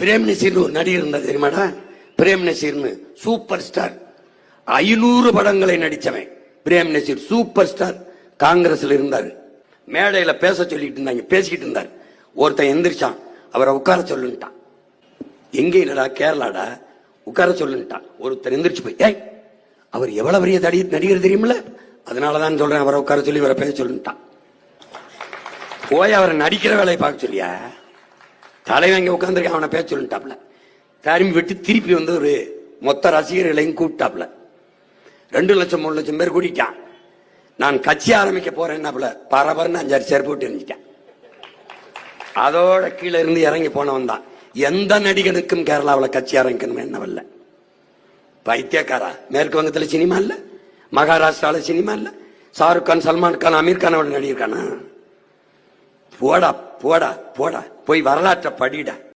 Frame நசீர்னு ஒரு நடிகர் இருந்தார் தெரியுமாடா? பிரேம் நசீர்னு சூப்பர் ஸ்டார், 500 படங்களை நடிச்சவன் பிரேம் நசீர், சூப்பர் ஸ்டார். காங்கிரஸ்ல இருந்தாரு. மேடையில பேச சொல்லிட்டு இருந்தாங்க, பேசிக்கிட்டு இருந்தார். ஒருத்தன் எந்திரிச்சான், அவரை உட்கார சொல்லுட்டான். எங்க இல்லடா, கேரளாடா, உட்கார சொல்லுட்டான். ஒருத்தர் எந்திரிச்சு போய், ஏய் அவர் எவ்வளவு பெரிய நடிகர் தெரியுமில்ல, அதனாலதான் சொல்றேன் அவரை உட்கார சொல்லி அவரை பேச சொல்லுட்டான். போய் அவரை நடிக்கிற வேலையை பார்க்க சொல்லியா, தலைவன் இங்க உட்காந்துருக்க அவனை பேச சொல்லிட்டாப்ல. திரும்பி விட்டு திருப்பி வந்து ஒரு மொத்த ரசிகர்களையும் கூப்பிட்டாப்ல. 2 லட்சம் 3 லட்சம் பேர் கூட்டிட்டான். நான் கட்சி ஆரம்பிக்க போறேன்னாப்ல, பரபரன்னு 5-6 சேர் போட்டு இருந்துட்டான். அதோட கீழே இருந்து இறங்கி போனவன் தான். எந்த நடிகனுக்கும் கேரளாவில் கட்சி ஆரம்பிக்கணும் என்னவல்ல. பைத்தியக்காரா, மேற்கு வங்கத்தில் சினிமா இல்ல, மகாராஷ்டிரால சினிமா இல்ல, ஷாருக் கான், சல்மான் கான், அமீர் கானோட நடிகர்கானா? போடா போடா போடா, போய் வரலாற்றை படிடா.